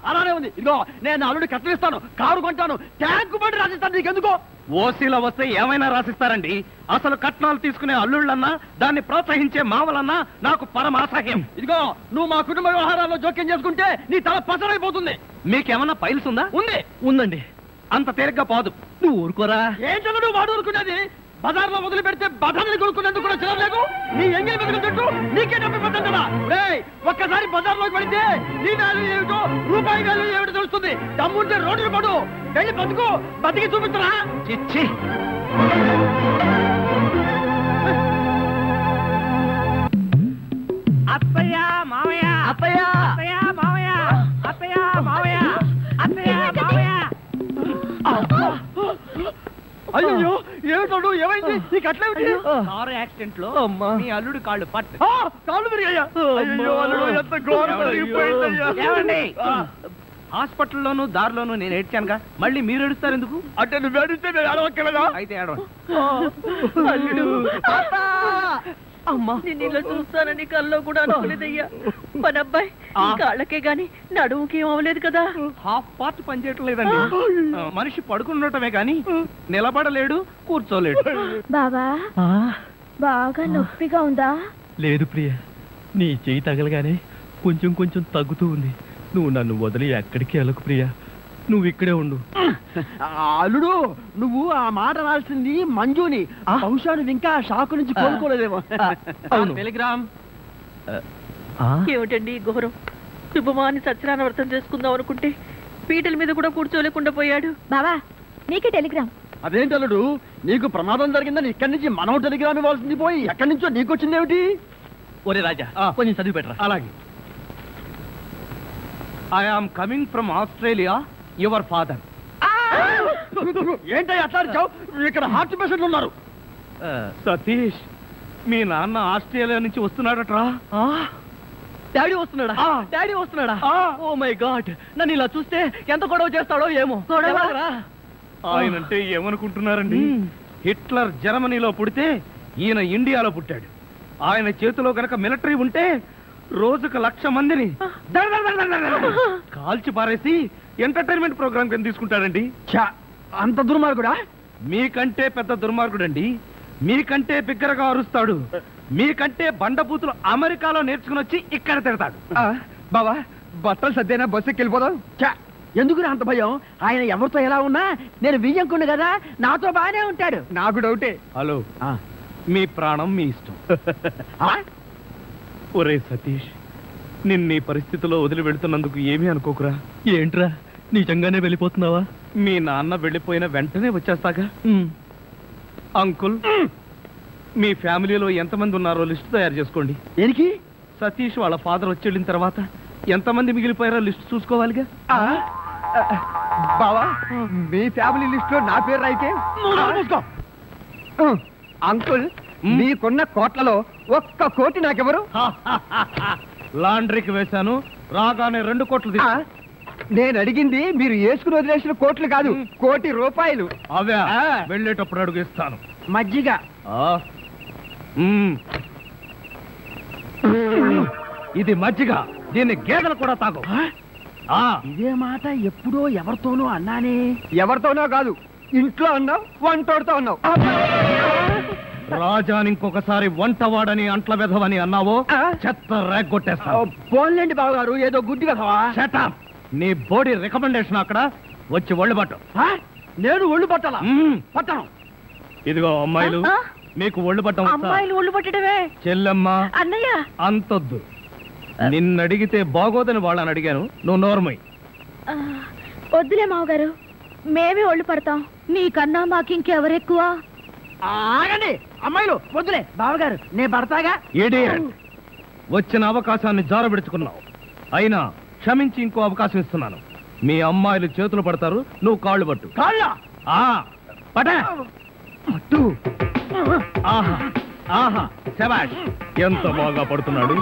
అలానే ఉంది. ఇదిగో నేను అల్లుడు కట్టలిస్తాను, కారు కొంటాను, ట్యాంకు బండి రాసిస్తాను. నీకెందుకో? ఓసీలో వస్తే ఏమైనా రాసిస్తారండి. అసలు కట్నాలు తీసుకునే అల్లుళ్ళన్నా, దాన్ని ప్రోత్సహించే మావలన్నా నాకు పరమ అసహ్యం. ఇదిగో నువ్వు మా కుటుంబ వ్యవహారాల్లో జోక్యం చేసుకుంటే నీ తల పసరైపోతుంది. మీకేమన్నా ఫైల్స్ ఉందా? ఉంది. ఉందండి. అంత తేలిగ్గా పోదు. నువ్వు ఊరుకోరా. ఏంటో నువ్వు వాడు ఊరుకునేది? బజార్లో వదిలి పెడితే బజార్ని కొనుక్కునేందుకు కూడా చిరలేదు. నీ ఎంగిలి బతుకుతుంటూ నీకే డబ్బు పడ్డాను కదా. ఒక్కసారి బజార్లోకి పడితే నీ వాల్యూ ఏమిటో, రూపాయి వాల్యూ ఏమిటో తెలుస్తుంది. దమ్ముంటే రోడ్లు పడు, వెళ్ళి బతుకు, బతికి చూపించరా. చిచ్చి. అత్తయ్య మావయ్య, అత్తయ్య, అత్తయ్య మావయ్య, అత్తయ్య మావయ్య, అత్తయ్య మావయ్య. అయ్యో ఏమిటోడు, ఏమైంది? నీకు అట్లేమిటి? కారు యాక్సిడెంట్ లో మీ అల్లుడు కాళ్ళు పట్టు. కాళ్ళు విరిగాయా? అయ్యో అల్లుడు, ఎంత ఘోరం జరిగిపోయిందయ్యా. ఏమండి, హాస్పిటల్లోనూ దారిలోనూ నేను ఏడ్చానుగా, మళ్ళీ మీరు ఏడుస్తారు ఎందుకు? అంటే నువ్వు ఏడిస్తే నేను అడవక్కలేదా? అయితే ఏడవండి. అమ్మా నేను ఇలా చూస్తానని కల్లో కూడా అనుకోలేదయ్యా. మన అబ్బాయి కాళ్ళకే గాని నడుముకి ఏం అవ్వలేదు కదా. హాఫ్ పార్ట్ పనిచేయటం లేదండి. మనిషి పడుకుండటమే గాని నిలబడలేడు, కూర్చోలేడు. బాబా బాగా నొప్పిగా ఉందా? లేదు ప్రియ, నీ చెయ్యి తగలగానే కొంచెం కొంచెం తగ్గుతూ ఉంది. నువ్వు నన్ను వదిలి ఎక్కడికి వెళ్ళకు ప్రియ, నువ్వు ఇక్కడే ఉండు. అల్లుడు, నువ్వు ఆ మాట రాల్సింది మంజుని. బహుశా నువ్వు ఇంకా షాకు నుంచి కోలుకోలేదేమో. టెలిగ్రామ్. ఏమిటండి ఈ ఘోరం? శుభమాని సత్యనారాయణ వ్రతం చేసుకుందాం అనుకుంటే పీటల మీద కూడా కూర్చోలేకుండా పోయాడు. బావా నీకే టెలిగ్రామ్. అదేంటి అల్లుడు, నీకు ప్రమాదం జరిగిందని ఇక్కడి నుంచి మనం టెలిగ్రామ్ ఇవ్వాల్సింది పోయి ఎక్కడి నుంచో నీకు వచ్చింది ఏమిటి? ఒరే రాజా, కొంచెం చదివి పెట్టరా. అలాగే. I am coming from Australia, your father. ఏంటో అట్లా అరిచావు? ఇక్కడ హార్ట్ పేషెంట్లు ఉన్నారు. సతీష్, మీ నాన్న ఆస్ట్రేలియా నుంచి వస్తున్నాడట్రా. డాడీ వస్తున్నాడా? డాడీ వస్తున్నాడా? ఓ మై గాడ్, నన్ను ఇలా చూస్తే ఎంత గొడవ చేస్తాడో ఏమో. ఆయనంటే ఏమనుకుంటున్నారండి? హిట్లర్ జర్మనీలో పుడితే ఈయన ఇండియాలో పుట్టాడు. ఆయన చేతిలో గనక మిలిటరీ ఉంటే రోజుకు 1,00,000 మందిని దడ దడ దడ దడ దడ కాల్చి పారేసి ఎంటర్టైన్మెంట్ ప్రోగ్రామ్ కింద తీసుకుంటాడండి. ఛా, అంత దుర్మార్గుడా? మీకంటే పెద్ద దుర్మార్గుడండి. మీకంటే బిగ్గరగా అరుస్తాడు. మీకంటే బండబూతులు అమెరికాలో నేర్చుకుని వచ్చి ఇక్కడ తిడతాడు. బావా, బట్టలు సర్దేనా బస్సు ఎక్కి వెళ్ళిపోదాం. ఛా, ఎందుకు అంత భయం? ఆయన ఎవరితో ఎలా ఉన్నా నేను వియ్యంకుండు కదా, నాతో బాగానే ఉంటాడు. నాకు డౌటే. హలో, మీ ప్రాణం మీ ఇష్టం. ఒరే సతీష్, నిన్న ఈ పరిస్థితిలో వదిలి వెళ్తున్నందుకు ఏమీ అనుకోకురా. ఏంట్రా, నిజంగానే వెళ్ళిపోతున్నావా? మీ నాన్న వెళ్ళిపోయిన వెంటనే వచ్చేస్తాగా. అంకుల్, మీ ఫ్యామిలీలో ఎంతమంది ఉన్నారో లిస్ట్ తయారు చేసుకోండి. దేనికి? సతీష్ వాళ్ళ ఫాదర్ వచ్చి వెళ్ళిన తర్వాత ఎంతమంది మిగిలిపోయారో లిస్ట్ చూసుకోవాలిగా. బావా, మీ ఫ్యామిలీ లిస్ట్ లో నా పేరు రాయితే అంకుల్, మీకున్న కోట్లలో 1 కోటి నాకెవరు? లాండ్రీకి వేశాను, రాగానే 2 కోట్లు తీసుకో. నేను అడిగింది మీరు వేసుకుని వదిలేసిన కోట్లు కాదు, 1 కోటి రూపాయలు. అవే వెళ్ళేటప్పుడు అడుగు ఇస్తాను. మజ్జిగ. ఇది మజ్జిగ, దీన్ని గేదెలు కూడా తాగు. ఇదే మాట ఎప్పుడో ఎవరితోనో అన్నానే. ఎవరితోనో కాదు, ఇంట్లో అన్నావు, వంటోడుతో అన్నావు. రాజాని ఇంకొకసారి వంటవాడని అంట్ల వెధవని అన్నావో చెత్త రేగొట్టేస్తావు. పోన్లేండి బావగారు, ఏదో గుడ్డి కదవా. Shut up. నీ బోడీ రికమెండేషన్ అక్కడ వచ్చి ఒళ్ళు పట్టు. నేను ఒళ్ళు పట్టాలా? పట్టను. ఇదిగో అమ్మాయిలు, మీకు ఒళ్ళు పట్టం వచ్చా? అమ్మాయిలు ఒళ్ళు పట్టడమే. చెల్లెమ్మ, అన్నయ్య, అంతొద్దు. నిన్నడిగితే బాగోదని వాళ్ళని అడిగాను, నువ్వు నోర్మై. వద్దులే మావగారు, మేమే ఒళ్ళు పడతాం. నీకన్నా మాకింకెవరెక్కువ? ఆగండి అమ్మాయిలు, వద్దులే. బావగారు, నేను పడతాగా. ఇడియట్. వచ్చిన అవకాశాన్ని జారబెడుచుకున్నావు. అయినా క్షమించి ఇంకో అవకాశం ఇస్తున్నాను. మీ అమ్మాయిలు చేతులు పడతారు, నువ్వు కాళ్ళు పట్టు. కాళ్ళ పట్టు. ఆహా ఆహా, శభాష్, ఎంత బాగా పడుతున్నాడు.